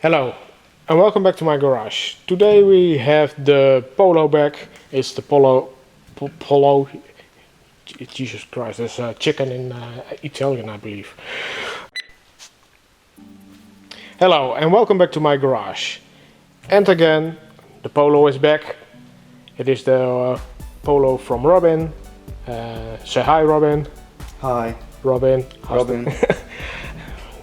Hello and welcome back to my garage. Today we have the Polo back. It's the Polo. Jesus Christ, there's chicken in Italian, I believe. Hello and welcome back to my garage. And again, the Polo is back. It is the Polo from Robin. Say hi, Robin. Hi. Robin. Robin.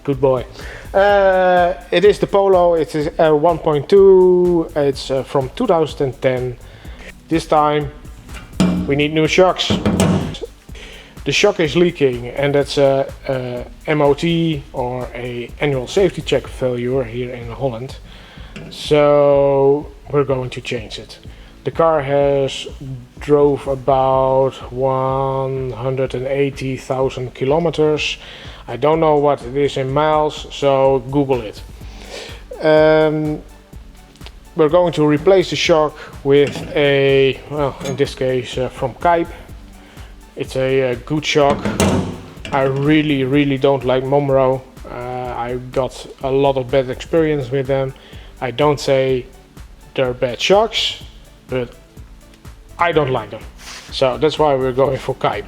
Good boy. It is the Polo. It is 1.2. It's from 2010. This time we need new shocks. The shock is leaking, and that's a MOT or a annual safety check failure here in Holland. So we're going to change it. The car has drove about 180,000 kilometers. I don't know what it is in miles, so Google it. We're going to replace the shock with a, well, in this case from Kype. It's a good shock. I really don't like Momro. I got a lot of bad experience with them. I don't say they're bad shocks, but I don't like them. So that's why we're going for Kype.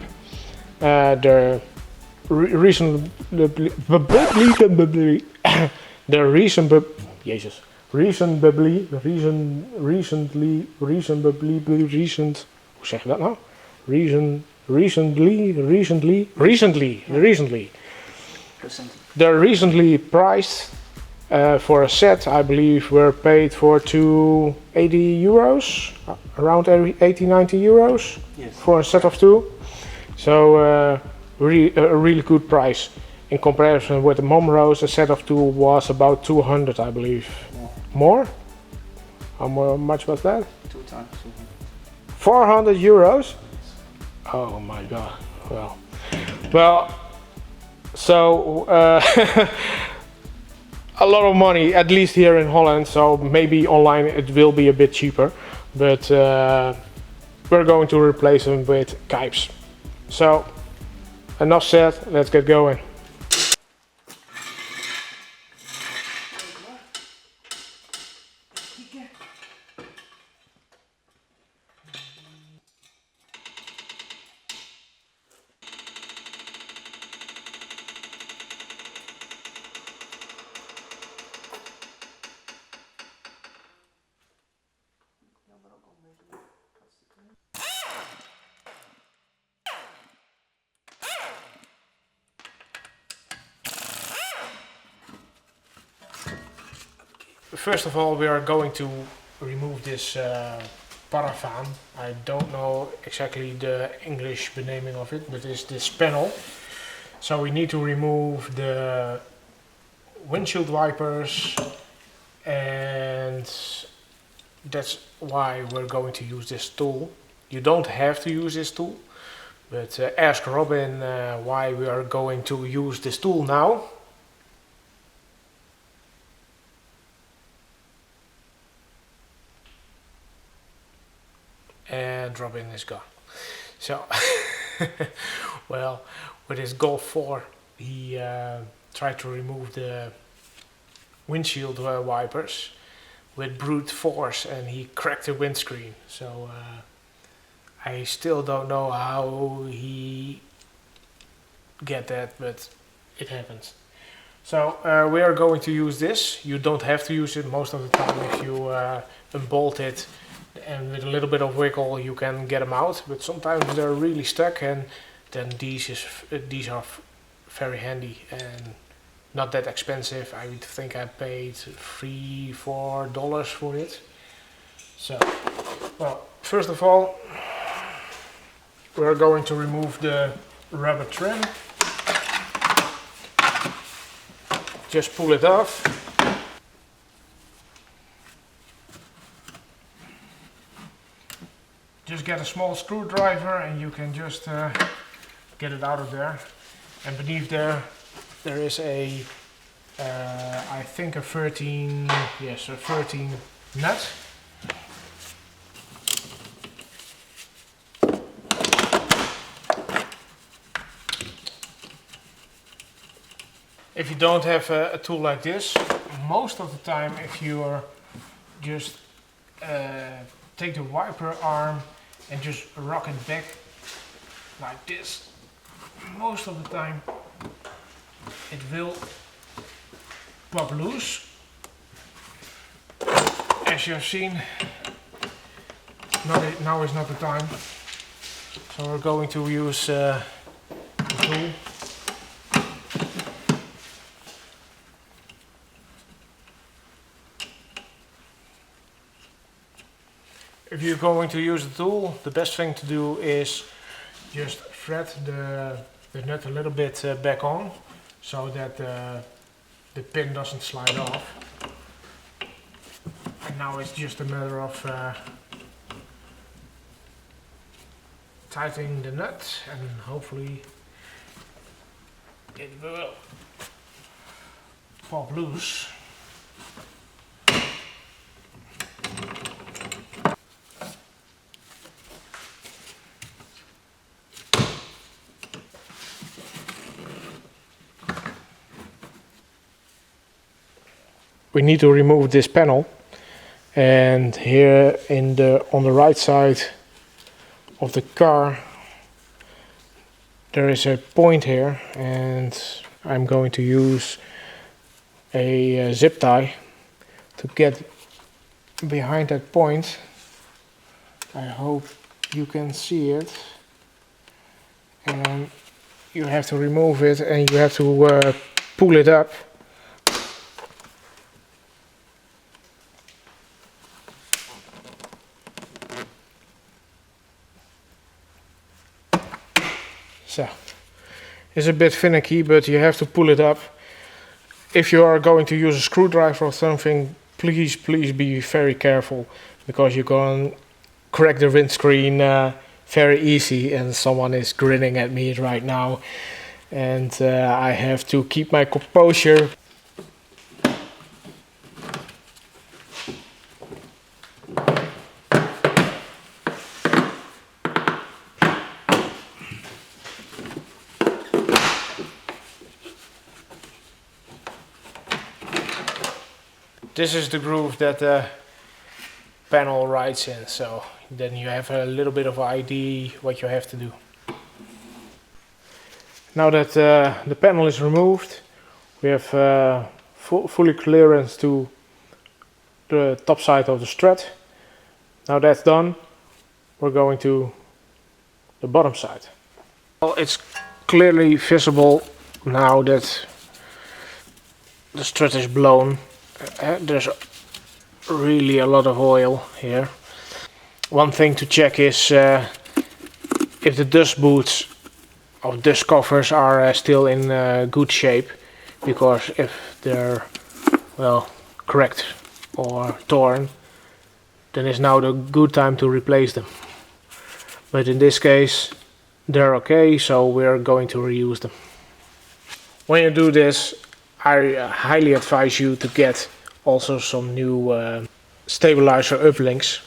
They're reasonably they're recently priced for a set. I believe were paid for 280 euros, around 80-90 euros. Yes. For a set of two. So a really good price in comparison with the Momros. A set of two was about 200, I believe. More? How much was that? 2 times 200. 400 euros? Oh my god. Well, so a lot of money, at least here in Holland. So maybe online it will be a bit cheaper, but we're going to replace them with Kypes. So enough said, let's get going. First of all, we are going to remove this paraffin. I don't know exactly the English naming of it, but it's this panel. So we need to remove the windshield wipers, and that's why we're going to use this tool. You don't have to use this tool, but ask Robin why we are going to use this tool now. And Robin is gone. So, well, with his Golf 4, he tried to remove the windshield wipers with brute force, and he cracked the windscreen. So I still don't know how he get that, but it happens. So we are going to use this. You don't have to use it most of the time. If you unbolt it and with a little bit of wiggle you can get them out, but sometimes they're really stuck, and then these are very handy and not that expensive. I would think I paid $3-4 for it. So, well, first of all, we're going to remove the rubber trim. Just pull it off. Just get a small screwdriver and you can just get it out of there. And beneath there is a, I think a 13 nut. If you don't have a tool like this, most of the time if you are just take the wiper arm and just rock it back like this, most of the time it will pop loose. As you have seen, now is not the time, so we're going to use the tool. If you're going to use the tool, the best thing to do is just thread the nut a little bit back on, so that the pin doesn't slide off. And now it's just a matter of tightening the nut, and hopefully it will pop loose. We need to remove this panel, and here on the right side of the car there is a point here, and I'm going to use a zip tie to get behind that point. I hope you can see it, and you have to remove it and you have to pull it up. So, it's a bit finicky, but you have to pull it up. If you are going to use a screwdriver or something, please be very careful, because you can crack the windscreen very easy, and someone is grinning at me right now, and I have to keep my composure. This is the groove that the panel rides in, so then you have a little bit of idea what you have to do. Now that the panel is removed, we have fully clearance to the top side of the strut. Now that's done, we're going to the bottom side. Well, it's clearly visible now that the strut is blown. There's really a lot of oil here. One thing to check is if the dust boots or dust covers are still in good shape, because if they're cracked or torn, then it's now the good time to replace them. But in this case they're okay, so we're going to reuse them. When you do this, I highly advise you to get also some new stabilizer uplinks.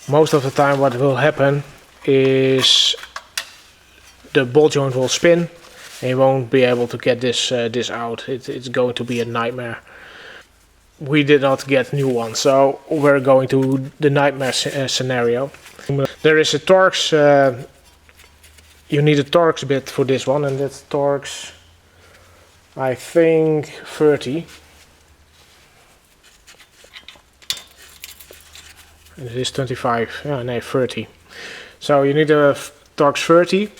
Most of the time what will happen is the ball joint will spin and you won't be able to get this out. It's going to be a nightmare. We did not get new ones, so we're going to the nightmare scenario. There is a Torx, you need a Torx bit for this one, and that's Torx, I think 30. And it is 25, no 30. So you need a Torx 30,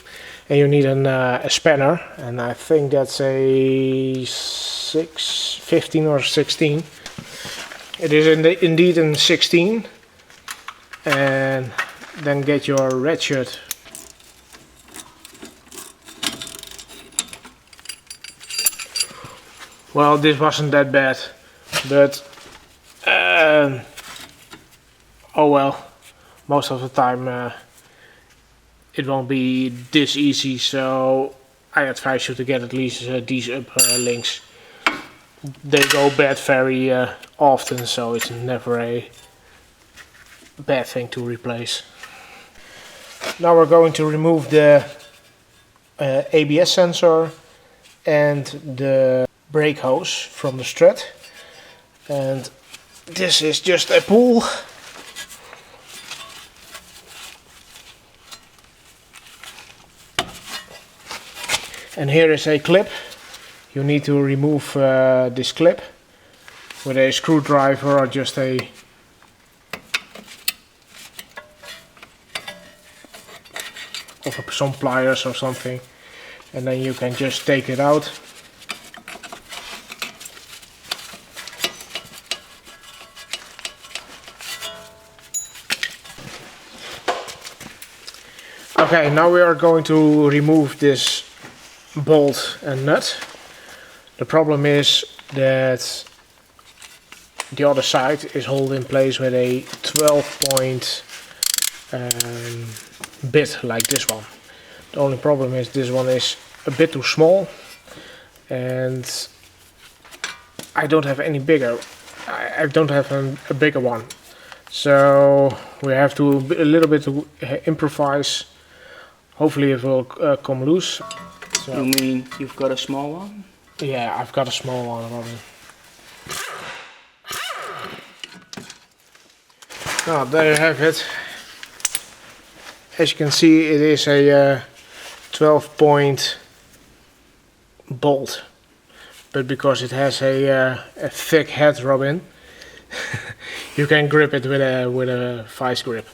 and you need a spanner, and I think that's a 15 or 16. It is indeed in 16. And then get your ratchet. Well, this wasn't that bad, but oh well, most of the time it won't be this easy, so I advise you to get at least these up links. They go bad very often, so it's never a bad thing to replace. Now we're going to remove the ABS sensor and the brake hose from the strut, and this is just a pull. And here is a clip. You need to remove this clip with a screwdriver or just a some pliers or something, and then you can just take it out. Okay, now we are going to remove this bolt and nut. The problem is that the other side is held in place with a 12-point bit like this one. The only problem is this one is a bit too small, and I don't have any bigger. I don't have a bigger one, so we have to a little bit improvise. Hopefully it will come loose. So, You mean you've got a small one? yeah, I've got a small one, Robin. Now there you have it. As you can see, it is a 12-point bolt, but because it has a thick head, Robin, you can grip it with a vice grip.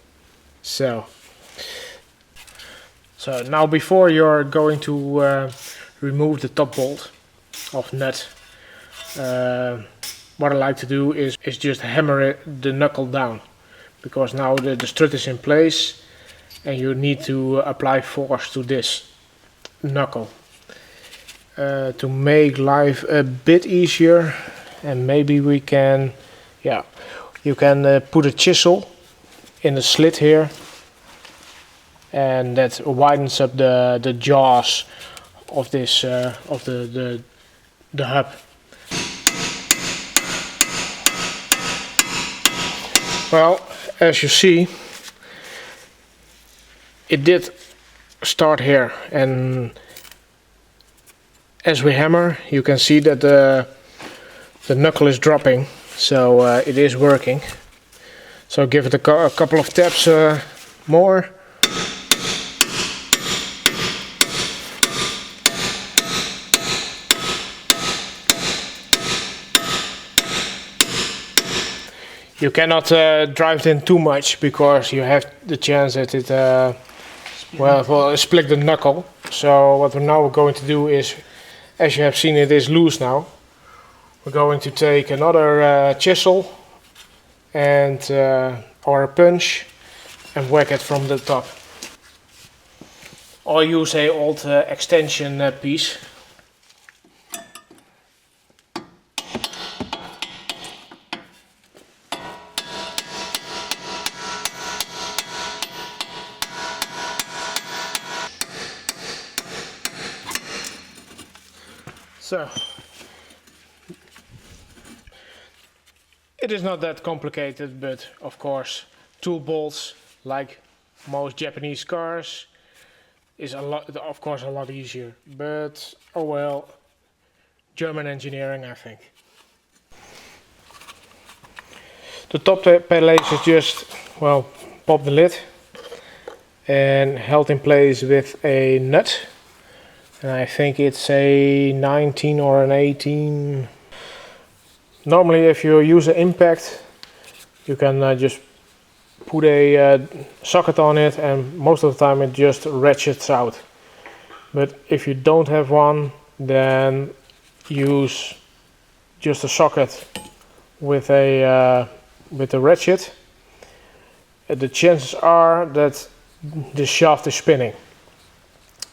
So now before you're going to remove the top bolt of nut, what I like to do is just hammer the knuckle down, because now the strut is in place and you need to apply force to this knuckle to make life a bit easier. And maybe we can, yeah, you can put a chisel in the slit here, and that widens up the jaws of this of the hub. Well, as you see, it did start here, and as we hammer, you can see that the knuckle is dropping, so it is working. So give it a couple of taps more. You cannot drive it in too much, because you have the chance that it will split the knuckle. So what we're now going to do is, as you have seen, it is loose now. We're going to take another chisel and or a punch and whack it from the top. Or use a old extension piece. So, it is not that complicated, but of course, tool bolts, like most Japanese cars, is a lot easier. But oh well, German engineering, I think. The top place is just, well, pop the lid and held in place with a nut. And I think it's a 19 or an 18. Normally, if you use an impact, you can just put a socket on it, and most of the time it just ratchets out. But if you don't have one, then use just a socket with a ratchet. The chances are that the shaft is spinning.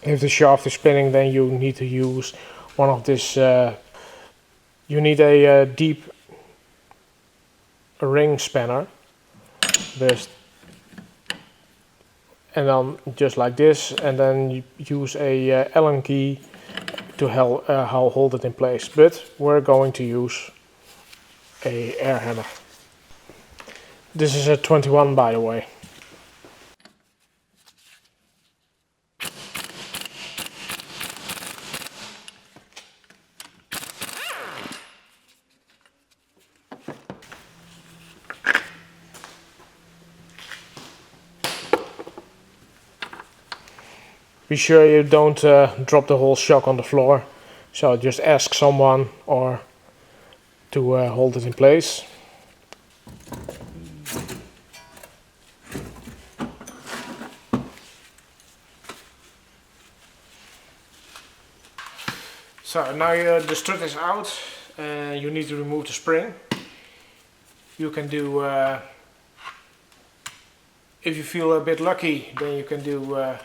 If the shaft is spinning, then you need to use one of this. You need a deep ring spanner, and then just like this, and then you use a Allen key to hold it in place. But we're going to use a air hammer. This is a 21, by the way. be sure you don't drop the whole shock on the floor. So just ask someone or to hold it in place. So now the strut is out and you need to remove the spring. You can do, if you feel a bit lucky, then you can do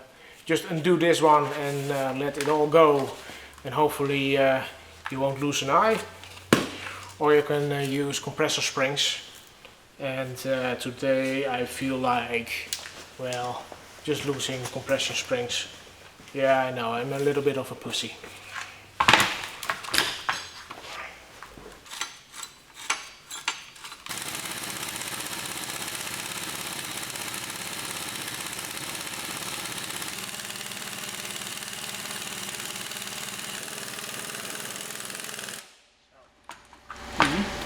just undo this one and let it all go, and hopefully you won't lose an eye. Or you can use compressor springs, and today I feel like, well, just losing compression springs. Yeah, I know, I'm a little bit of a pussy.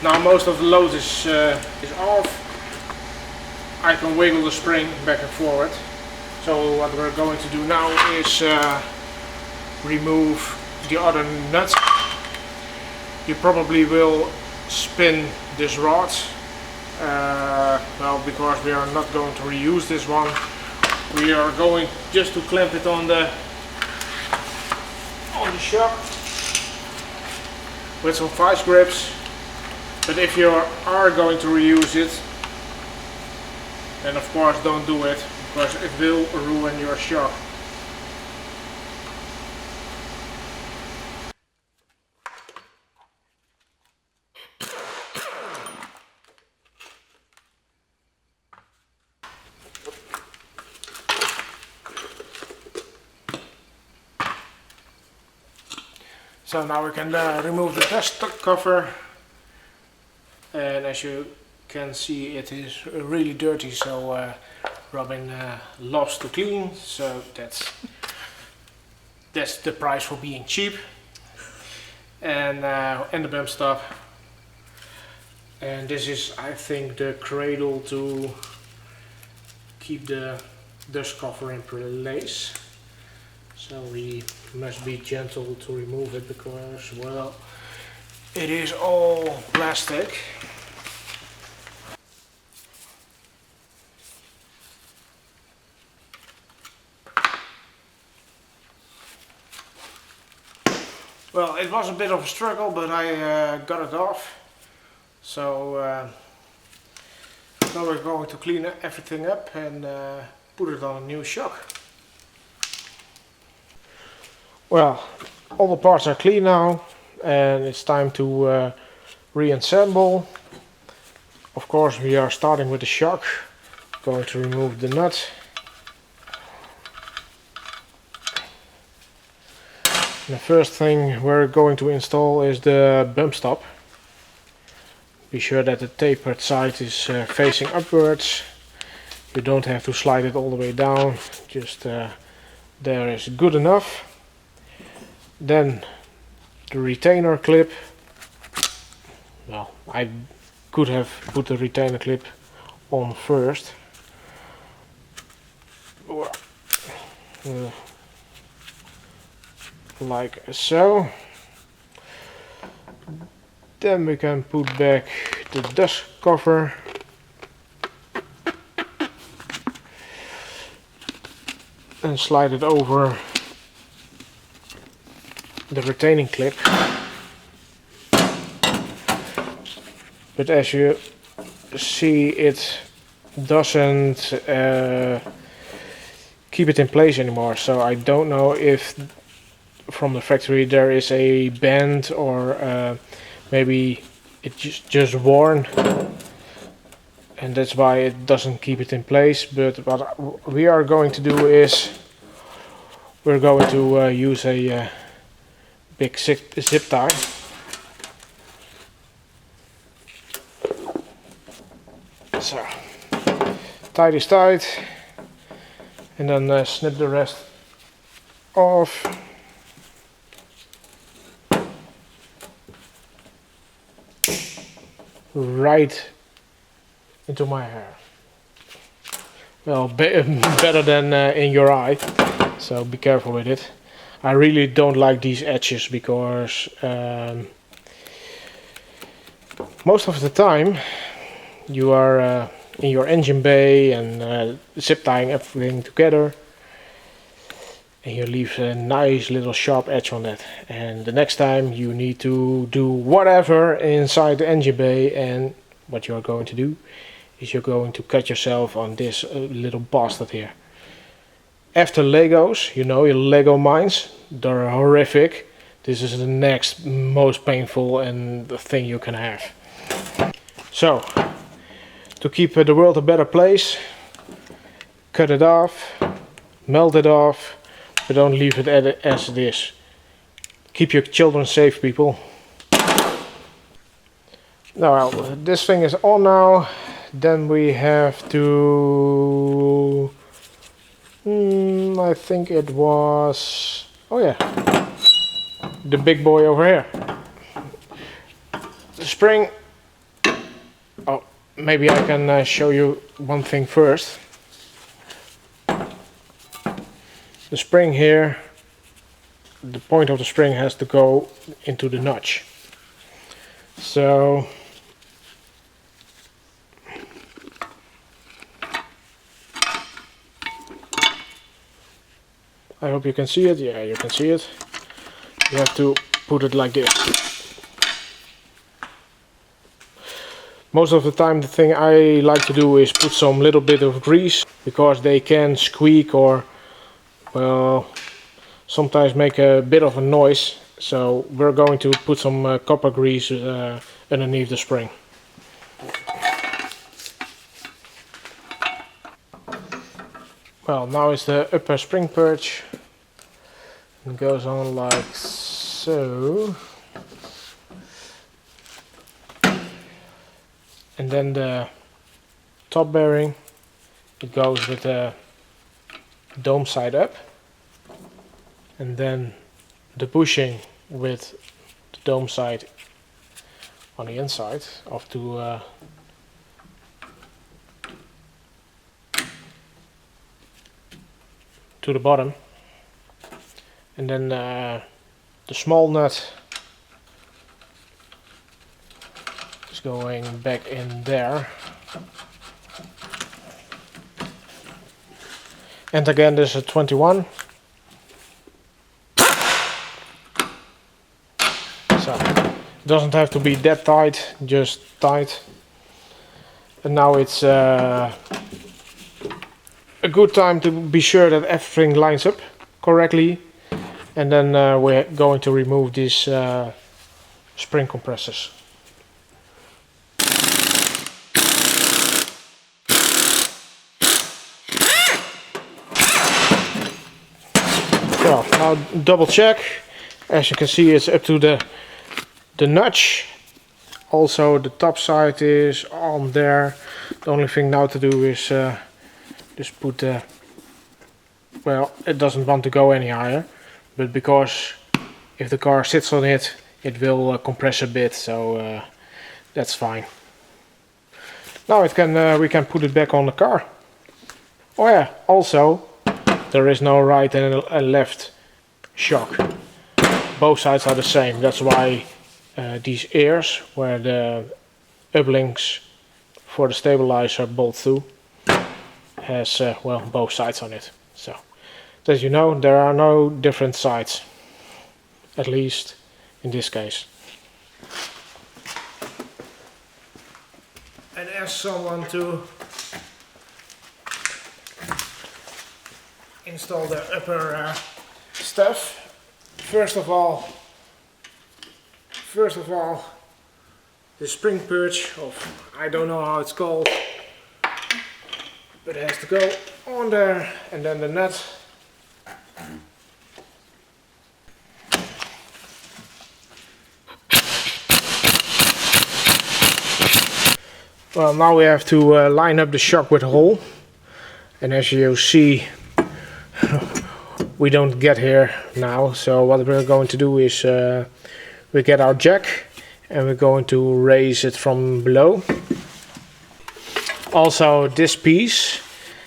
Now most of the load is off. I can wiggle the spring back and forward. So what we're going to do now is remove the other nut. You probably will spin this rod. Well, because we are not going to reuse this one. We are going just to clamp it on the shock with some vice grips. But if you are going to reuse it, then of course don't do it, because it will ruin your shock. So now we can remove the dust cover. And as you can see, it is really dirty, so Robin loves to clean, so that's the price for being cheap. And the bump stop, and this is, I think, the cradle to keep the dust cover in place. So we must be gentle to remove it, because, well, it is all plastic. Well, it was a bit of a struggle, but I got it off. So now we're going to clean everything up and put it on a new shock. Well, all the parts are clean now, and it's time to reassemble. Of course, we are starting with the shock. Going to remove the nut. The first thing we're going to install is the bump stop. Be sure that the tapered side is facing upwards. You don't have to slide it all the way down, just there is good enough. Then the retainer clip. Well, I could have put the retainer clip on first. Like so. Then we can put back the dust cover. And slide it over the retaining clip. But as you see, it doesn't keep it in place anymore, so I don't know if from the factory there is a bend, or maybe it's just worn, and that's why it doesn't keep it in place. But what we are going to do is we're going to use a big zip tie. So tie this tight, and then snip the rest off. Right into my hair. Well, better than in your eye. so be careful with it. I really don't like these edges because most of the time you are in your engine bay and zip tying everything together, and you leave a nice little sharp edge on that, and the next time you need to do whatever inside the engine bay, and what you're going to do is you're going to cut yourself on this little bastard here. After Legos, you know, your Lego mines, they're horrific. This is the next most painful and the thing you can have. So, to keep the world a better place, cut it off, melt it off, but don't leave it as it is. Keep your children safe, people. Now, this thing is on now. Then we have to... I think it was... oh yeah, the big boy over here. The spring... oh, maybe I can show you one thing first. The spring here, the point of the spring has to go into the notch. So... I hope you can see it. Yeah, you can see it. You have to put it like this. Most of the time the thing I like to do is put some little bit of grease, because they can squeak or, well, sometimes make a bit of a noise. So we're going to put some copper grease underneath the spring. Well, now is the upper spring perch. It goes on like so. And then the top bearing, it goes with the dome side up. And then the bushing with the dome side on the inside off to the bottom, and then the small nut is going back in there, and again there's a 21, so it doesn't have to be that tight, just tight. And now it's a good time to be sure that everything lines up correctly, and then we're going to remove these spring compressors. Well, now double check. As you can see, it's up to the notch. Also the top side is on there. The only thing now to do is just put the, well, it doesn't want to go any higher, but because if the car sits on it, it will compress a bit, so that's fine. Now it can we can put it back on the car. Oh yeah, also there is no right and a left shock. Both sides are the same. That's why these ears, where the uplinks for the stabilizer bolt through, has well, both sides on it. So as you know, there are no different sides, at least in this case. And ask someone to install the upper stuff. First of all, the spring perch of, I don't know how it's called, but it has to go on there, and then the nut. Well, now we have to line up the shock with the hole, and as you see, we don't get here now. So what we're going to do is we get our jack and we're going to raise it from below. Also, this piece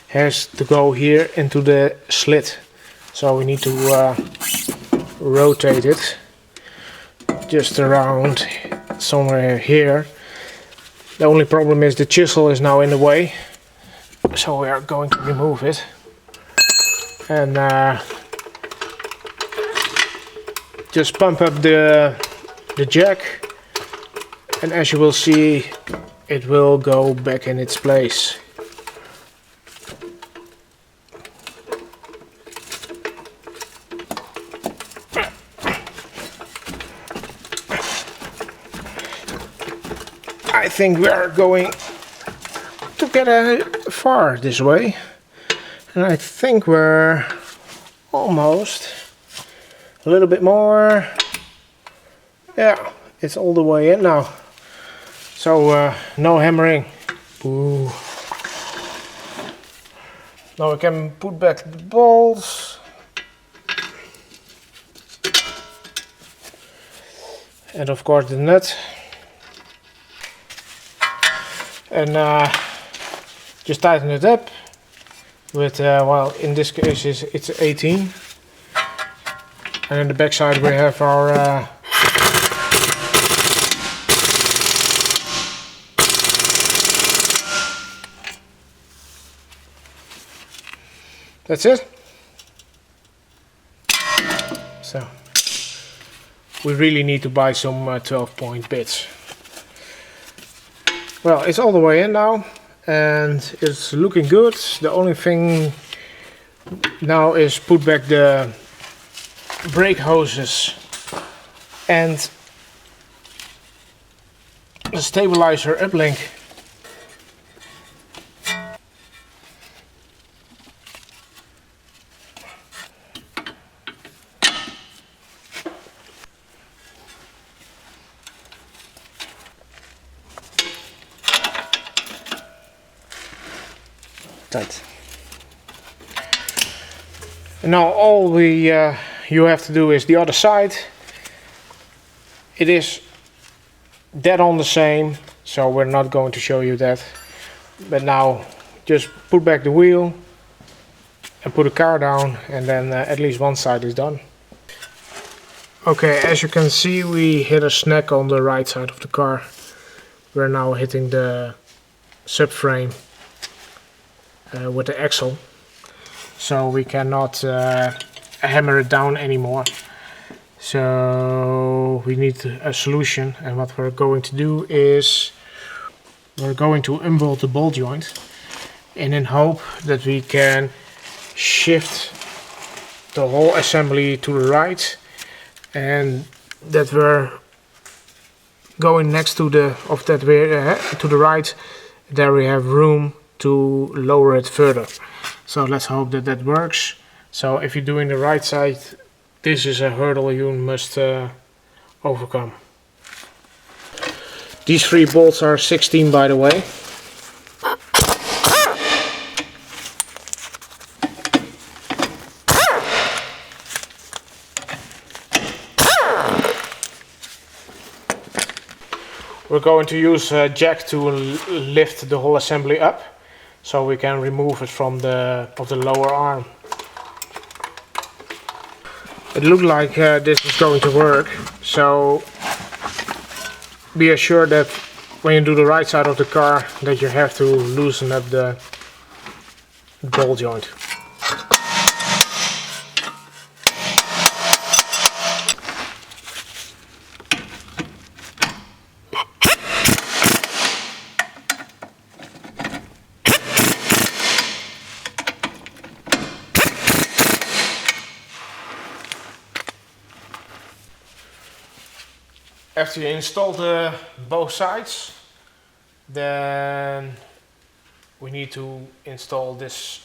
has to go here into the slit So we need to rotate it just around somewhere here. The only problem is the chisel is now in the way, so we are going to remove it and just pump up the jack, and as you will see, it will go back in its place. I think we are going to get far this way, and I think we're almost a little bit more. Yeah, it's all the way in now. So no hammering. Ooh. Now we can put back the bolts. And of course the nut. And just tighten it up with, well, in this case it's 18. And on the back side we have our that's it. So we really need to buy some 12-point bits. Well, it's all the way in now and it's looking good. The only thing now is put back the brake hoses and the stabilizer uplink. Tight. And now all you have to do is the other side. It is dead on the same, so we're not going to show you that. But now just put back the wheel and put the car down, and then at least one side is done. Okay, as you can see, we hit a snag on the right side of the car. We're now hitting the subframe with the axle, so we cannot hammer it down anymore. So we need a solution, and what we're going to do is we're going to unbolt the ball joint, and in hope that we can shift the whole assembly to the right, and that we're going next to the to the right. There we have room to lower it further. So let's hope that that works. So if you're doing the right side, this is a hurdle you must overcome. These 3 bolts are 16, by the way. We're going to use a jack to lift the whole assembly up, so we can remove it from the lower arm. It looked like this is going to work, so be assured that when you do the right side of the car that you have to loosen up the ball joint. After you install both sides, then we need to install this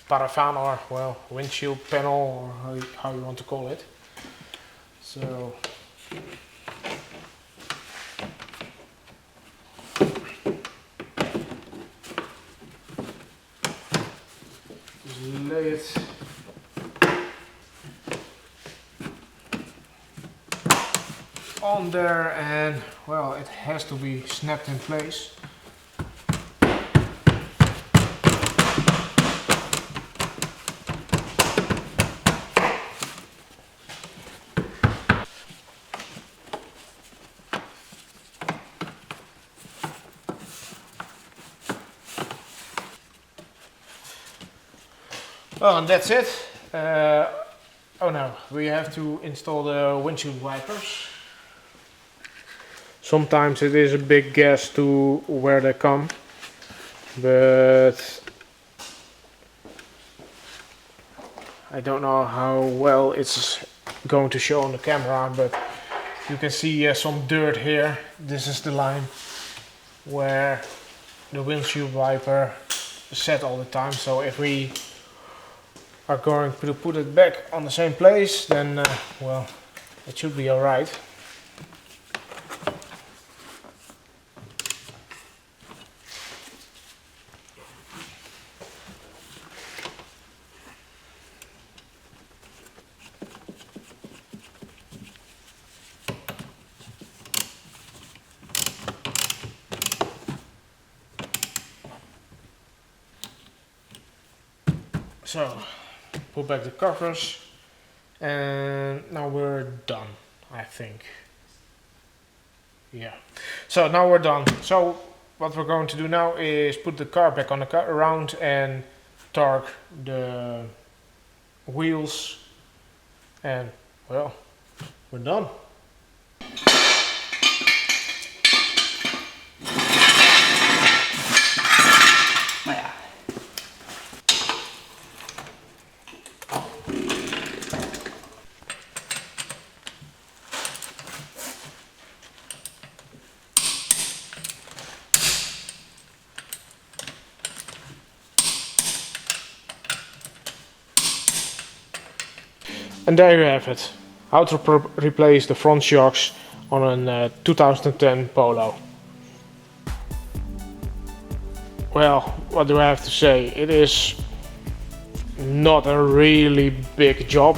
paraffin, or well, windshield panel, or how you want to call it. So just lay it on there, and well, it has to be snapped in place. Well, and that's it. Oh no, we have to install the windshield wipers. Sometimes it is a big guess to where they come, but I don't know how well it's going to show on the camera, but you can see some dirt here. This is the line where the windshield wiper is set all the time. So if we are going to put it back on the same place, then well, it should be alright. So, put back the covers, and now we're done, I think. Yeah. So now we're done. So what we're going to do now is put the car back on the car around and torque the wheels, and well, we're done. Yeah. And there you have it, how to replace the front shocks on a 2010 Polo. Well, what do I have to say? It is not a really big job.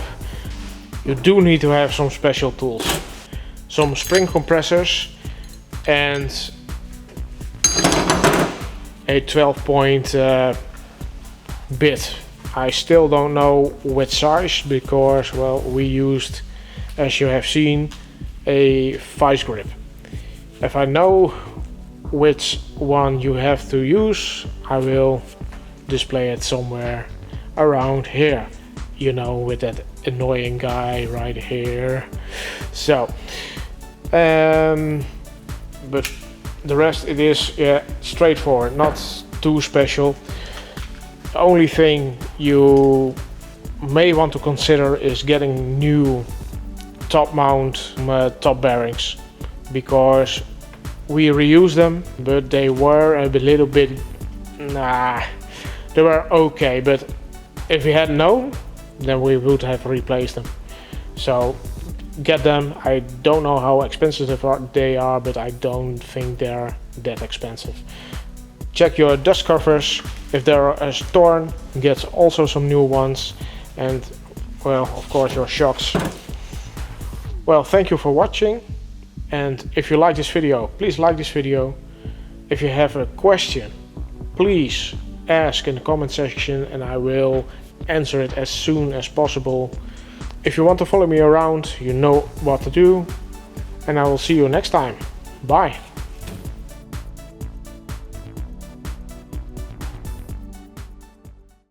You do need to have some special tools, some spring compressors and a 12-point bit. I still don't know which size, because well, we used, as you have seen, a vice grip. If I know which one you have to use, I will display it somewhere around here, you know, with that annoying guy right here. So but the rest, it is straightforward, not too special. The only thing you may want to consider is getting new top mount top bearings, because we reused them, but they were a little bit, they were okay, but if we had known, then we would have replaced them. So get them. I don't know how expensive they are, but I don't think they're that expensive. Check your dust covers. If they are torn, get also some new ones, and well, of course, your shocks. Well, thank you for watching, and if you like this video, please like this video. If you have a question, please ask in the comment section and I will answer it as soon as possible. If you want to follow me around, you know what to do, and I will see you next time. Bye.